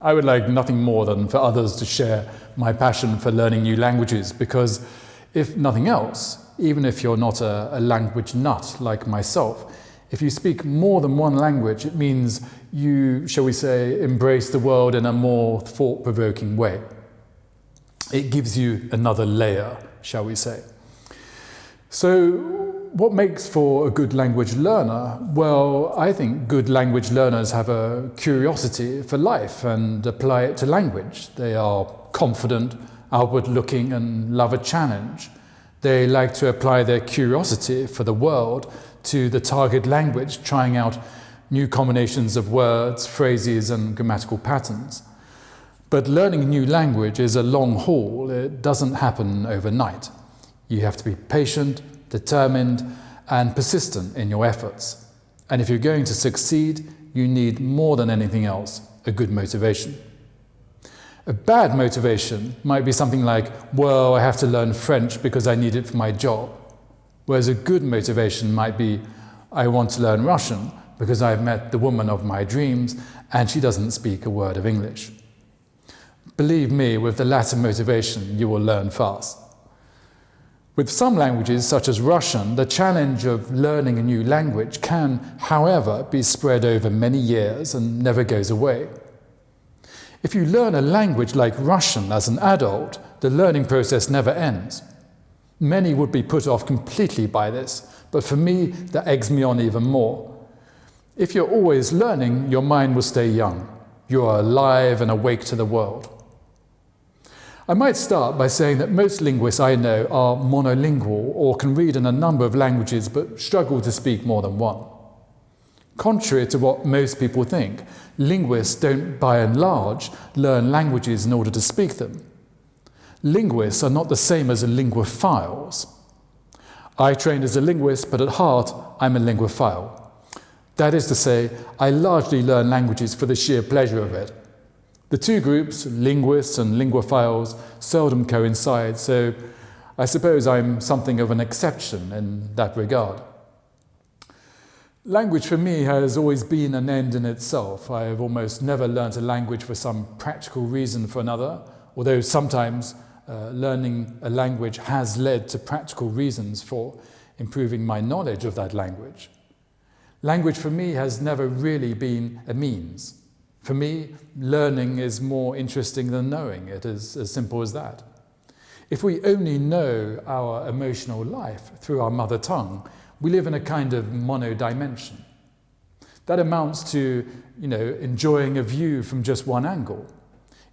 I would like nothing more than for others to share my passion for learning new languages, because if nothing else, even if you're not a language nut like myself, if you speak more than one language, it means you, shall we say, embrace the world in a more thought-provoking way. It gives you another layer, shall we say. So, what makes for a good language learner? Well, I think good language learners have a curiosity for life and apply it to language. They are confident, outward-looking, and love a challenge. They like to apply their curiosity for the world to the target language, trying out new combinations of words, phrases, and grammatical patterns. But learning a new language is a long haul. It doesn't happen overnight. You have to be patient, determined, and persistent in your efforts. And if you're going to succeed, you need more than anything else, a good motivation. A bad motivation might be something like, well, I have to learn French because I need it for my job. Whereas a good motivation might be, I want to learn Russian because I've met the woman of my dreams and she doesn't speak a word of English. Believe me, with the latter motivation, you will learn fast. With some languages, such as Russian, the challenge of learning a new language can, however, be spread over many years and never goes away. If you learn a language like Russian as an adult, the learning process never ends. Many would be put off completely by this, but for me, that eggs me on even more. If you're always learning, your mind will stay young. You are alive and awake to the world. I might start by saying that most linguists I know are monolingual or can read in a number of languages but struggle to speak more than one. Contrary to what most people think, linguists don't, by and large, learn languages in order to speak them. Linguists are not the same as linguophiles. I trained as a linguist, but at heart, I'm a linguophile. That is to say, I largely learn languages for the sheer pleasure of it. The two groups, linguists and linguophiles, seldom coincide, so I suppose I'm something of an exception in that regard. Language for me has always been an end in itself. I have almost never learnt a language for some practical reason for another, although sometimes learning a language has led to practical reasons for improving my knowledge of that language. Language for me has never really been a means. For me, learning is more interesting than knowing. It is as simple as that. If we only know our emotional life through our mother tongue, we live in a kind of monodimension. That amounts to, enjoying a view from just one angle.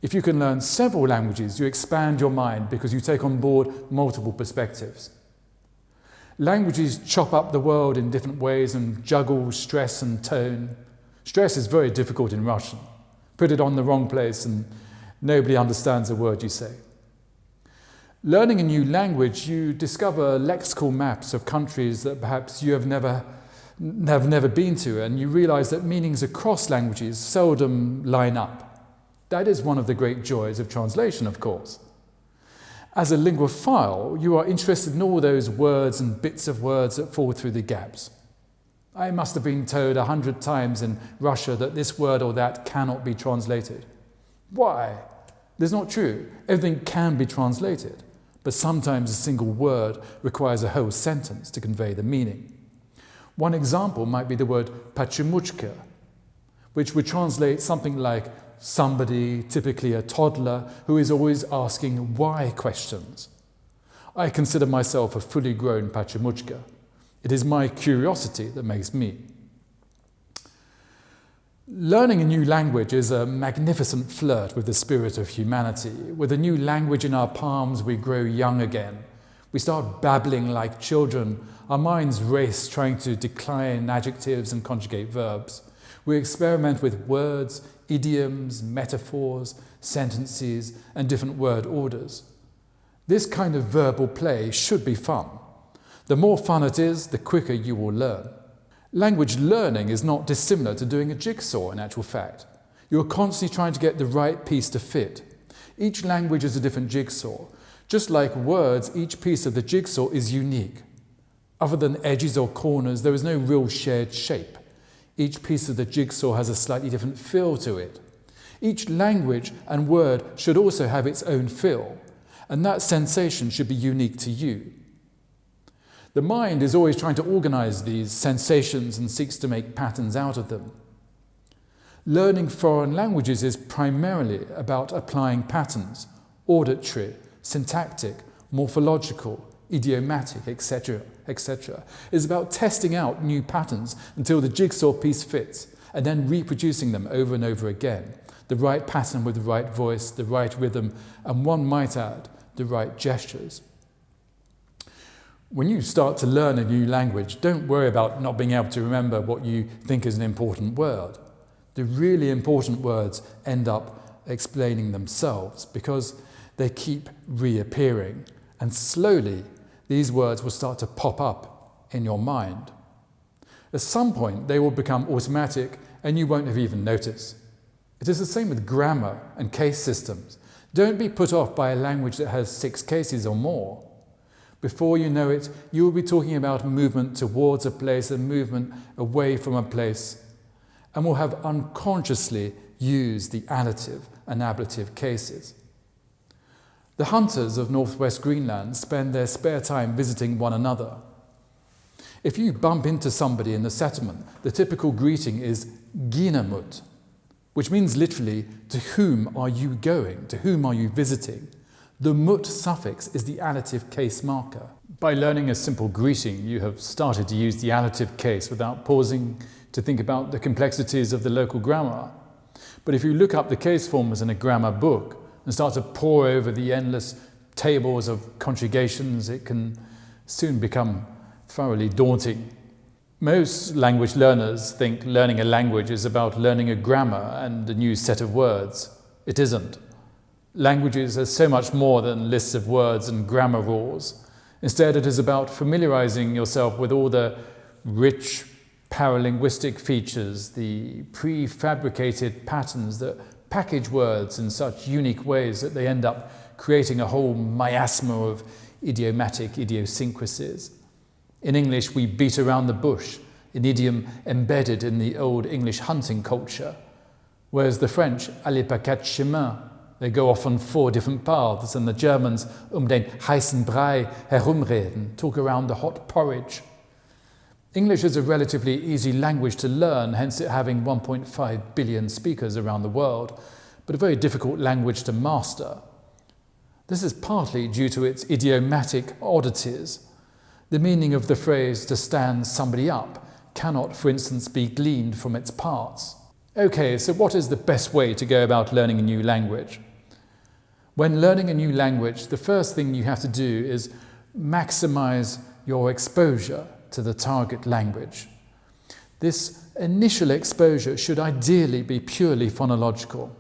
If you can learn several languages, you expand your mind because you take on board multiple perspectives. Languages chop up the world in different ways and juggle stress and tone. Stress is very difficult in Russian. Put it on the wrong place and nobody understands a word you say. Learning a new language, you discover lexical maps of countries that perhaps you have never been to, and you realize that meanings across languages seldom line up. That is one of the great joys of translation, of course. As a linguophile, you are interested in all those words and bits of words that fall through the gaps. I must have been told 100 times in Russia that this word or that cannot be translated. Why? That's not true. Everything can be translated, but sometimes a single word requires a whole sentence to convey the meaning. One example might be the word pachimuchka, which would translate something like somebody, typically a toddler, who is always asking why questions. I consider myself a fully grown pachimuchka. It is my curiosity that makes me. Learning a new language is a magnificent flirt with the spirit of humanity. With a new language in our palms, we grow young again. We start babbling like children. Our minds race trying to decline adjectives and conjugate verbs. We experiment with words, idioms, metaphors, sentences, and different word orders. This kind of verbal play should be fun. The more fun it is, the quicker you will learn. Language learning is not dissimilar to doing a jigsaw in actual fact. You are constantly trying to get the right piece to fit. Each language is a different jigsaw. Just like words, each piece of the jigsaw is unique. Other than edges or corners, there is no real shared shape. Each piece of the jigsaw has a slightly different feel to it. Each language and word should also have its own feel, and that sensation should be unique to you. The mind is always trying to organize these sensations and seeks to make patterns out of them. Learning foreign languages is primarily about applying patterns, auditory, syntactic, morphological, idiomatic, etc., etc. It's about testing out new patterns until the jigsaw piece fits, and then reproducing them over and over again. The right pattern with the right voice, the right rhythm, and one might add, the right gestures. When you start to learn a new language, don't worry about not being able to remember what you think is an important word. The really important words end up explaining themselves because they keep reappearing, and slowly these words will start to pop up in your mind. At some point they will become automatic and you won't have even noticed. It is the same with grammar and case systems. Don't be put off by a language that has 6 cases or more. Before you know it, you will be talking about movement towards a place and movement away from a place, and will have unconsciously used the additive and ablative cases. The hunters of northwest Greenland spend their spare time visiting one another. If you bump into somebody in the settlement, the typical greeting is Ginamut, which means literally, to whom are you going, to whom are you visiting? The mut suffix is the additive case marker. By learning a simple greeting, you have started to use the additive case without pausing to think about the complexities of the local grammar. But if you look up the case forms in a grammar book and start to pore over the endless tables of conjugations, it can soon become thoroughly daunting. Most language learners think learning a language is about learning a grammar and a new set of words. It isn't. Languages are so much more than lists of words and grammar rules. Instead, it is about familiarizing yourself with all the rich paralinguistic features, the prefabricated patterns that package words in such unique ways that they end up creating a whole miasma of idiomatic idiosyncrasies. In English, we beat around the bush, an idiom embedded in the old English hunting culture, whereas the French, allez par quatre chemins, they go off on 4 different paths, and the Germans, den heißen Brei herumreden, talk around the hot porridge. English is a relatively easy language to learn, hence it having 1.5 billion speakers around the world, but a very difficult language to master. This is partly due to its idiomatic oddities. The meaning of the phrase to stand somebody up cannot, for instance, be gleaned from its parts. Okay, so what is the best way to go about learning a new language? When learning a new language, the first thing you have to do is maximize your exposure to the target language. This initial exposure should ideally be purely phonological.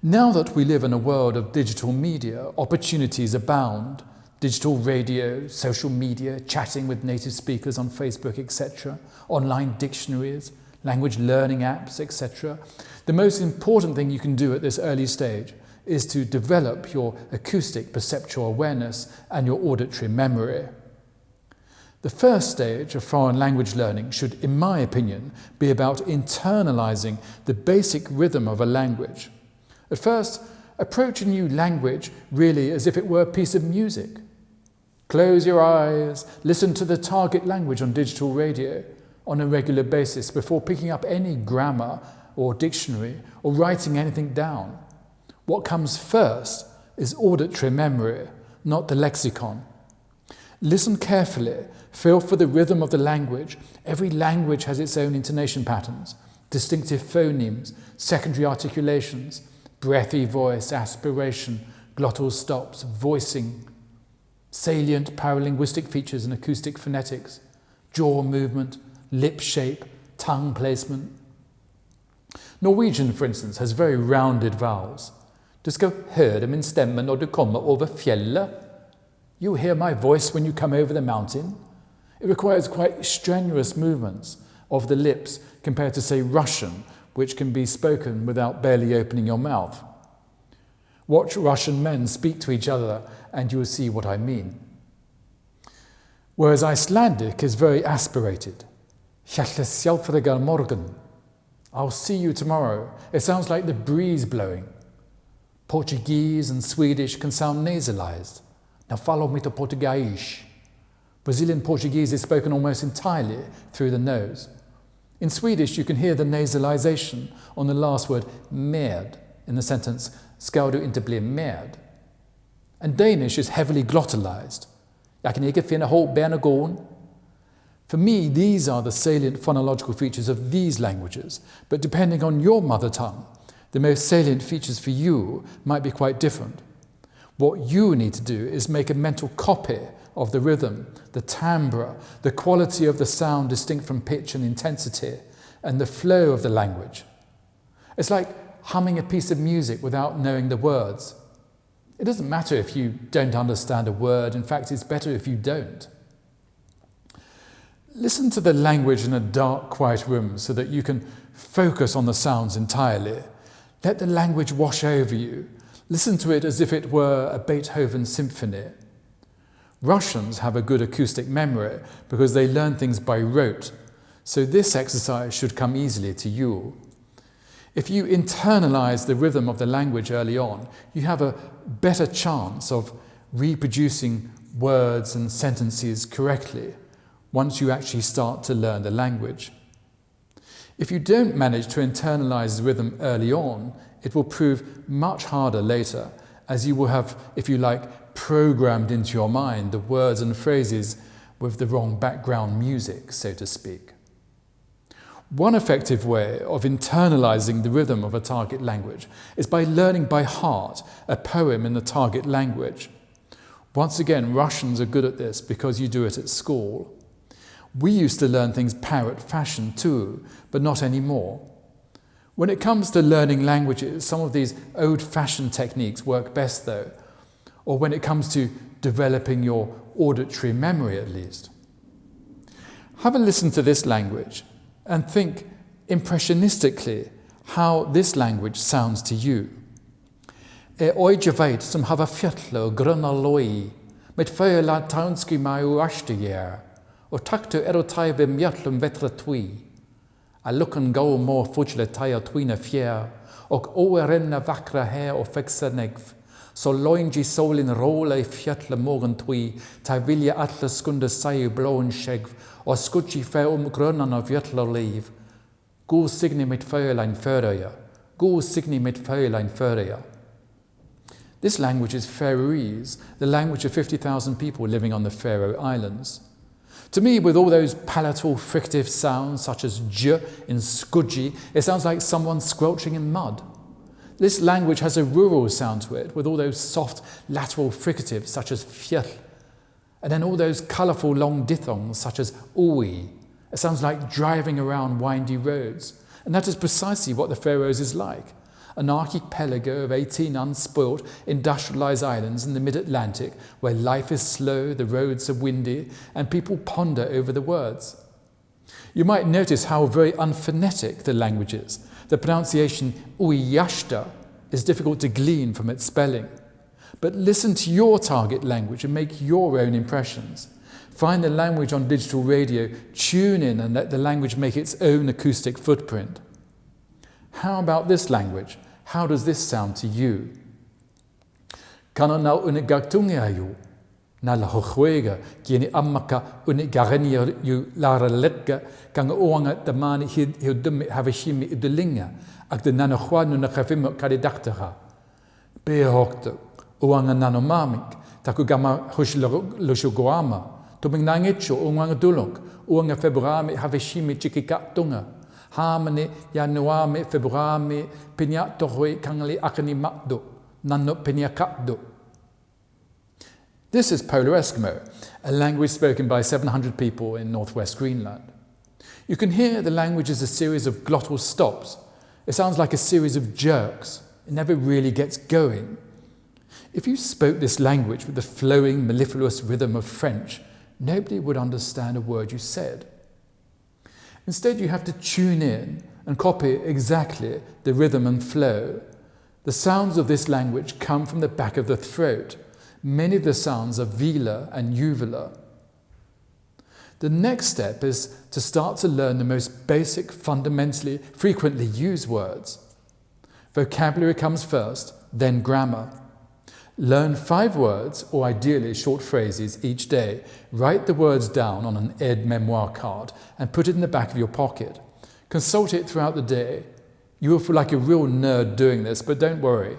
Now that we live in a world of digital media, opportunities abound. Digital radio, social media, chatting with native speakers on Facebook, etc., online dictionaries, language learning apps, etc. The most important thing you can do at this early stage is to develop your acoustic perceptual awareness and your auditory memory. The first stage of foreign language learning should, in my opinion, be about internalizing the basic rhythm of a language. At first, approach a new language really as if it were a piece of music. Close your eyes, listen to the target language on digital radio on a regular basis before picking up any grammar or dictionary or writing anything down. What comes first is auditory memory, not the lexicon. Listen carefully, feel for the rhythm of the language. Every language has its own intonation patterns, distinctive phonemes, secondary articulations, breathy voice, aspiration, glottal stops, voicing, salient paralinguistic features and acoustic phonetics, jaw movement, lip shape, tongue placement. Norwegian, for instance, has very rounded vowels. Du skal høre min stemme når du kommer over fjellet. You hear my voice when you come over the mountain. It requires quite strenuous movements of the lips compared to, say, Russian, which can be spoken without barely opening your mouth. Watch Russian men speak to each other and you will see what I mean. Whereas Icelandic is very aspirated. Morgen. I'll see you tomorrow. It sounds like the breeze blowing. Portuguese and Swedish can sound nasalized. Now follow me to Portuguese. Brazilian Portuguese is spoken almost entirely through the nose. In Swedish, you can hear the nasalization on the last word med in the sentence ska du inte bli med. And Danish is heavily glottalized. Jag kan inte finna ihop ben och gån. For me, these are the salient phonological features of these languages, but depending on your mother tongue, the most salient features for you might be quite different. What you need to do is make a mental copy of the rhythm, the timbre, the quality of the sound distinct from pitch and intensity, and the flow of the language. It's like humming a piece of music without knowing the words. It doesn't matter if you don't understand a word. In fact, it's better if you don't. Listen to the language in a dark, quiet room so that you can focus on the sounds entirely. Let the language wash over you. Listen to it as if it were a Beethoven symphony. Russians have a good acoustic memory because they learn things by rote, so this exercise should come easily to you. If you internalize the rhythm of the language early on, you have a better chance of reproducing words and sentences correctly once you actually start to learn the language. If you don't manage to internalize the rhythm early on, it will prove much harder later, as you will have, if you like, programmed into your mind the words and phrases with the wrong background music, so to speak. One effective way of internalizing the rhythm of a target language is by learning by heart a poem in the target language. Once again, Russians are good at this because you do it at school. We used to learn things parrot fashion too, but not anymore. When it comes to learning languages, some of these old-fashioned techniques work best though, or when it comes to developing your auditory memory at least. Have a listen to this language and think impressionistically how this language sounds to you. Oidjeveit som hava fjätla och gröna loj, med föla taunski maju ashtiger, och taktu erotaive mjötlum vetra twi. A lucken go more fudgle taja twina fjär, och oerenna vackra här och fexa negv. Så loingi solin rola I fjätla morgon twi, ta vilja atla skunde saju blån skägv, och skutji fär grönan av vjötla liv. God signi mitt fölein föröja. God signi mitt fölein föröja. This language is Faroese, the language of 50,000 people living on the Faroe Islands. To me, with all those palatal fricative sounds such as j in skudji, it sounds like someone squelching in mud. This language has a rural sound to it, with all those soft lateral fricatives such as fjell, and then all those colourful long diphthongs such as ui. It sounds like driving around windy roads, and that is precisely what the Faroes is like. An archipelago of 18 unspoilt, industrialised islands in the mid-Atlantic where life is slow, the roads are windy, and people ponder over the words. You might notice how very unphonetic the language is. The pronunciation uyashta is difficult to glean from its spelling. But listen to your target language and make your own impressions. Find the language on digital radio, tune in and let the language make its own acoustic footprint. How about this language? How does this sound to you? Kana na unigagtungia yu, na la hochwega, kieni amaka unigarenia yu lara letga, kanga oanga damani hildumi havishimi idulinga, ak de nanohuanu na kavimo kadidaktara. Behokte, oanga nanomamik, takugama hushlugoama, tumingangicho, oanga dulok, oanga februami havishimi chikikatunga. Hamani, Januami, Februami, Pinyatoroi, Kangali Akani Makdo, Nano Pinyakapdo. This is Polar Eskimo, a language spoken by 700 people in northwest Greenland. You can hear the language as a series of glottal stops. It sounds like a series of jerks. It never really gets going. If you spoke this language with the flowing, mellifluous rhythm of French, nobody would understand a word you said. Instead, you have to tune in and copy exactly the rhythm and flow. The sounds of this language come from the back of the throat. Many of the sounds are velar and uvular. The next step is to start to learn the most basic, fundamentally, frequently used words. Vocabulary comes first, then grammar. Learn 5 words, or ideally short phrases, each day. Write the words down on an aide-memoire card and put it in the back of your pocket. Consult it throughout the day. You will feel like a real nerd doing this, but don't worry.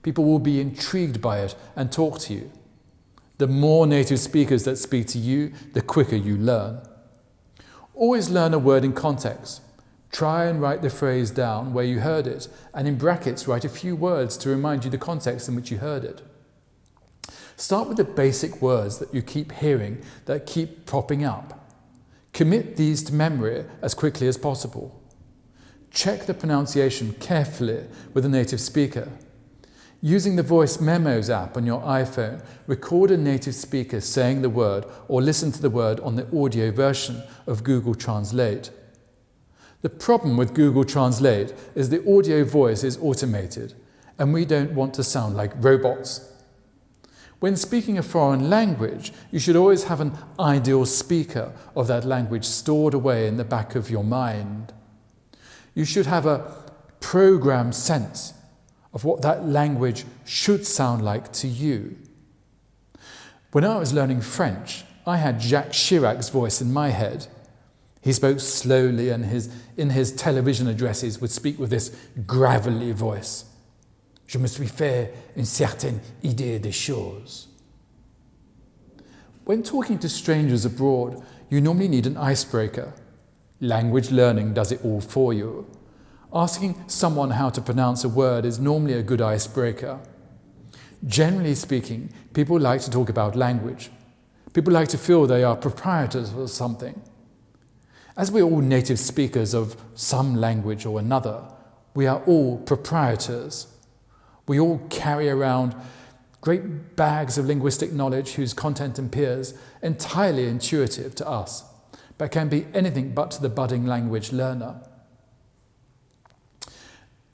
People will be intrigued by it and talk to you. The more native speakers that speak to you, the quicker you learn. Always learn a word in context. Try and write the phrase down where you heard it, and in brackets write a few words to remind you the context in which you heard it. Start with the basic words that you keep hearing, that keep popping up. Commit these to memory as quickly as possible. Check the pronunciation carefully with a native speaker. Using the Voice Memos app on your iPhone, record a native speaker saying the word or listen to the word on the audio version of Google Translate. The problem with Google Translate is the audio voice is automated, and we don't want to sound like robots. When speaking a foreign language, you should always have an ideal speaker of that language stored away in the back of your mind. You should have a programmed sense of what that language should sound like to you. When I was learning French, I had Jacques Chirac's voice in my head. He spoke slowly and in his television addresses would speak with this gravelly voice. Je me suis fait une certaine idée des choses. When talking to strangers abroad, you normally need an icebreaker. Language learning does it all for you. Asking someone how to pronounce a word is normally a good icebreaker. Generally speaking, people like to talk about language. People like to feel they are proprietors of something. As we're all native speakers of some language or another, we are all proprietors. We all carry around great bags of linguistic knowledge whose content appears entirely intuitive to us, but can be anything but to the budding language learner.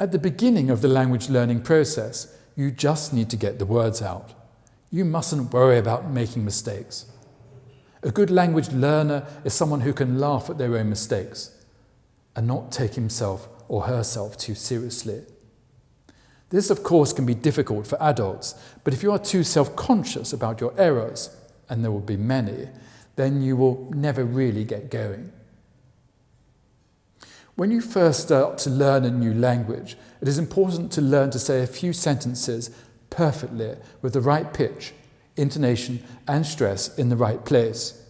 At the beginning of the language learning process, you just need to get the words out. You mustn't worry about making mistakes. A good language learner is someone who can laugh at their own mistakes and not take himself or herself too seriously. This, of course, can be difficult for adults, but if you are too self-conscious about your errors, and there will be many, then you will never really get going. When you first start to learn a new language, it is important to learn to say a few sentences perfectly with the right pitch, intonation, and stress in the right place.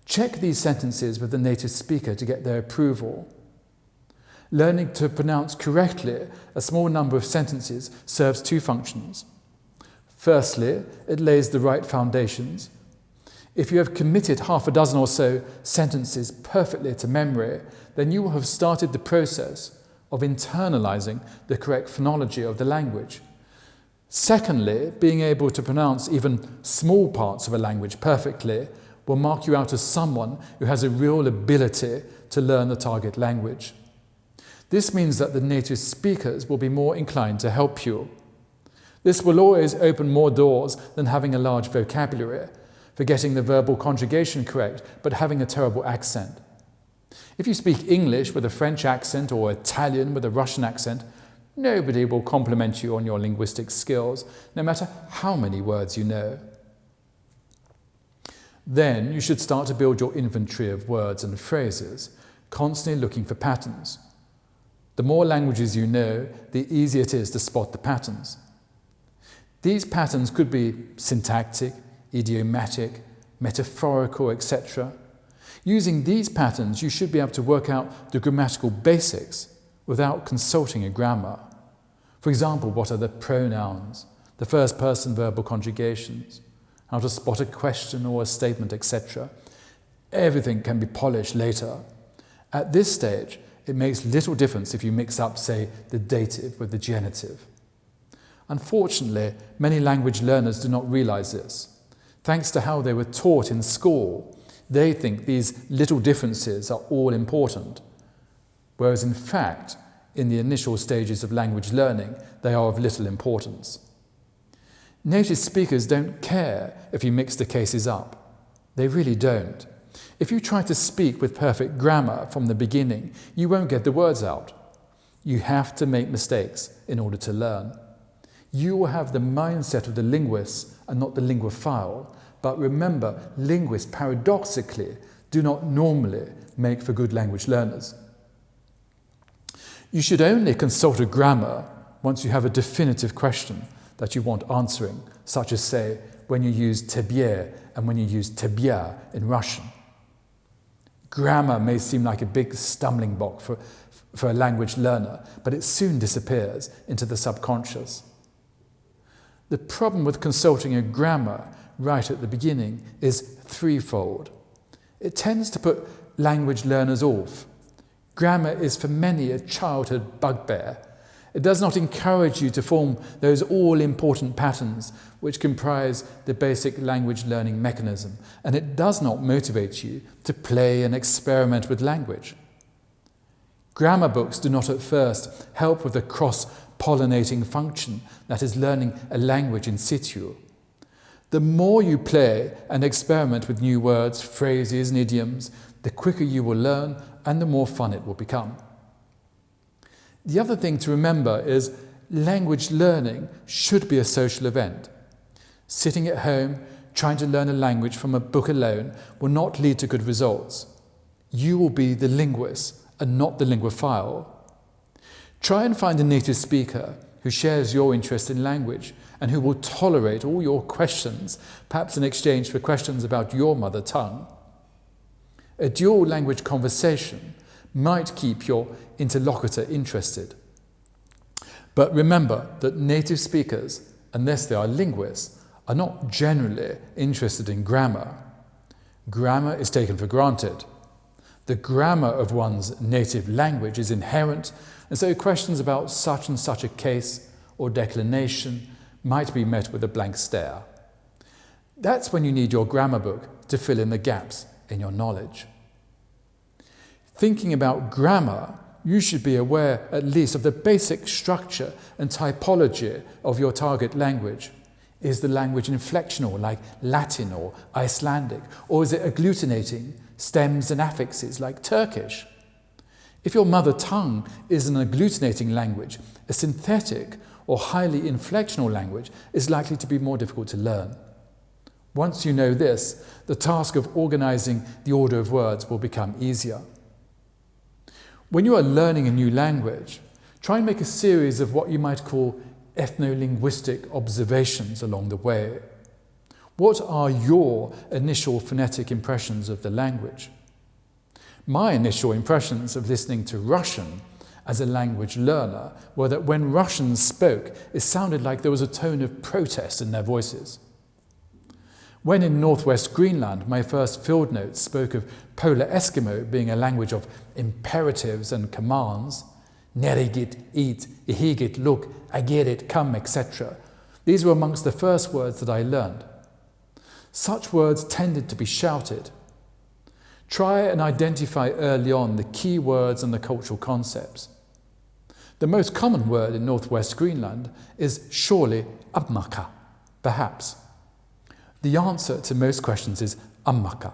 Check these sentences with the native speaker to get their approval. Learning to pronounce correctly a small number of sentences serves 2 functions. Firstly, it lays the right foundations. If you have committed half a dozen or so sentences perfectly to memory, then you will have started the process of internalizing the correct phonology of the language. Secondly, being able to pronounce even small parts of a language perfectly will mark you out as someone who has a real ability to learn the target language. This means that the native speakers will be more inclined to help you. This will always open more doors than having a large vocabulary, for getting the verbal conjugation correct, but having a terrible accent. If you speak English with a French accent or Italian with a Russian accent, nobody will compliment you on your linguistic skills, no matter how many words you know. Then you should start to build your inventory of words and phrases, constantly looking for patterns. The more languages you know, the easier it is to spot the patterns. These patterns could be syntactic, idiomatic, metaphorical, etc. Using these patterns, you should be able to work out the grammatical basics without consulting a grammar. For example, what are the pronouns, the first person verbal conjugations, how to spot a question or a statement, etc. Everything can be polished later. At this stage, it makes little difference if you mix up, say, the dative with the genitive. Unfortunately, many language learners do not realize this. Thanks to how they were taught in school, they think these little differences are all important, whereas in fact, in the initial stages of language learning, they are of little importance. Native speakers don't care if you mix the cases up. They really don't. If you try to speak with perfect grammar from the beginning, you won't get the words out. You have to make mistakes in order to learn. You will have the mindset of the linguist and not the linguophile. But remember, linguists paradoxically do not normally make for good language learners. You should only consult a grammar once you have a definitive question that you want answering, such as, say, when you use tebie and when you use tebia in Russian. Grammar may seem like a big stumbling block for a language learner, but it soon disappears into the subconscious. The problem with consulting a grammar right at the beginning is threefold. It tends to put language learners off. Grammar is for many a childhood bugbear. It does not encourage you to form those all-important patterns which comprise the basic language learning mechanism, and it does not motivate you to play and experiment with language. Grammar books do not at first help with the cross-pollinating function that is learning a language in situ. The more you play and experiment with new words, phrases and idioms, the quicker you will learn and the more fun it will become. The other thing to remember is language learning should be a social event. Sitting at home, trying to learn a language from a book alone will not lead to good results. You will be the linguist and not the linguophile. Try and find a native speaker who shares your interest in language and who will tolerate all your questions, perhaps in exchange for questions about your mother tongue. A dual language conversation might keep your interlocutor interested. But remember that native speakers, unless they are linguists, are not generally interested in grammar. Grammar is taken for granted. The grammar of one's native language is inherent, and so questions about such and such a case or declination might be met with a blank stare. That's when you need your grammar book to fill in the gaps in your knowledge. Thinking about grammar, you should be aware at least of the basic structure and typology of your target language. Is the language inflectional like Latin or Icelandic, or is it agglutinating stems and affixes like Turkish? If your mother tongue is an agglutinating language, a synthetic or highly inflectional language is likely to be more difficult to learn. Once you know this, the task of organizing the order of words will become easier. When you are learning a new language, try and make a series of what you might call ethno-linguistic observations along the way. What are your initial phonetic impressions of the language? My initial impressions of listening to Russian as a language learner were that when Russians spoke, it sounded like there was a tone of protest in their voices. When in northwest Greenland, my first field notes spoke of Polar Eskimo being a language of imperatives and commands, nerigit, eat, ihigit, look, agerit, come, etc. These were amongst the first words that I learned. Such words tended to be shouted. Try and identify early on the key words and the cultural concepts. The most common word in northwest Greenland is surely ammaka, perhaps. The answer to most questions is ammaka.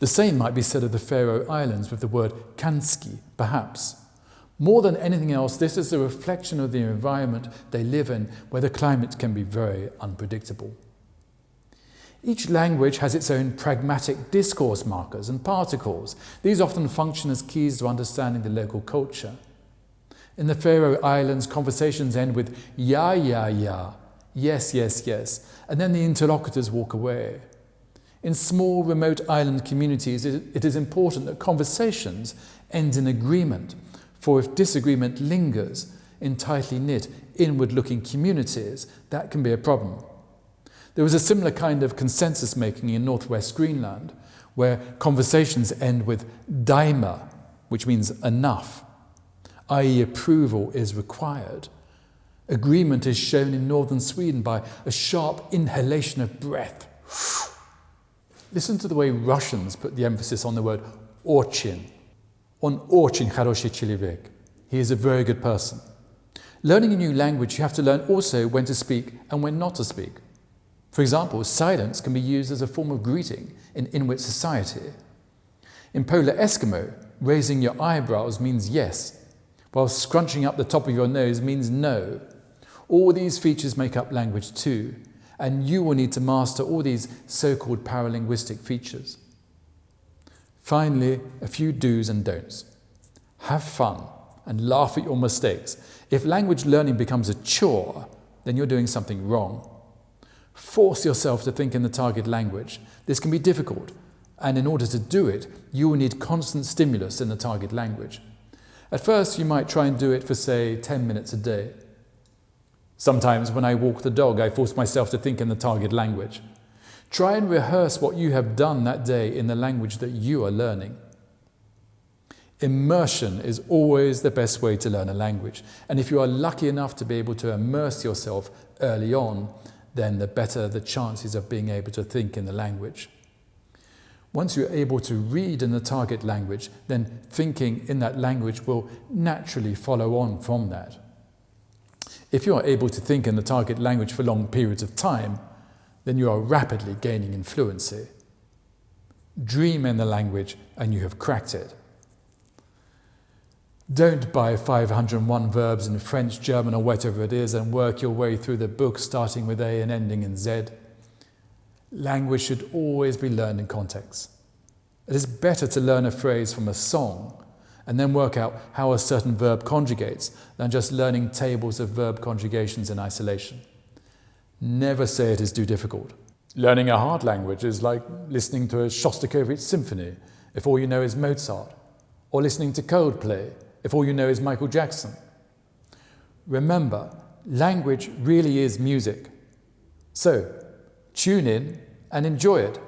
The same might be said of the Faroe Islands with the word kanski, perhaps. More than anything else, this is a reflection of the environment they live in, where the climate can be very unpredictable. Each language has its own pragmatic discourse markers and particles. These often function as keys to understanding the local culture. In the Faroe Islands, conversations end with ya, ya, ya, yes, yes, yes, and then the interlocutors walk away. In small, remote island communities, it is important that conversations end in agreement, for if disagreement lingers in tightly knit, inward-looking communities, that can be a problem. There was a similar kind of consensus making in northwest Greenland, where conversations end with daima, which means enough, i.e. approval is required. Agreement is shown in northern Sweden by a sharp inhalation of breath. Listen to the way Russians put the emphasis on the word очень. On очень хороший человек. He is a very good person. Learning a new language, you have to learn also when to speak and when not to speak. For example, silence can be used as a form of greeting in Inuit society. In Polar Eskimo, raising your eyebrows means yes, while scrunching up the top of your nose means no. All these features make up language too, and you will need to master all these so-called paralinguistic features. Finally, a few do's and don'ts. Have fun and laugh at your mistakes. If language learning becomes a chore, then you're doing something wrong. Force yourself to think in the target language. This can be difficult, and in order to do it, you will need constant stimulus in the target language. At first, you might try and do it for, say, 10 minutes a day. Sometimes when I walk the dog, I force myself to think in the target language. Try and rehearse what you have done that day in the language that you are learning. Immersion is always the best way to learn a language, and if you are lucky enough to be able to immerse yourself early on, then the better the chances of being able to think in the language. Once you're able to read in the target language, then thinking in that language will naturally follow on from that. If you are able to think in the target language for long periods of time, then you are rapidly gaining in fluency. Dream in the language and you have cracked it. Don't buy 501 verbs in French, German or whatever it is and work your way through the book starting with A and ending in Z. Language should always be learned in context. It is better to learn a phrase from a song and then work out how a certain verb conjugates than just learning tables of verb conjugations in isolation. Never say it is too difficult. Learning a hard language is like listening to a Shostakovich symphony if all you know is Mozart, or listening to Coldplay if all you know is Michael Jackson. Remember, language really is music. So, tune in and enjoy it.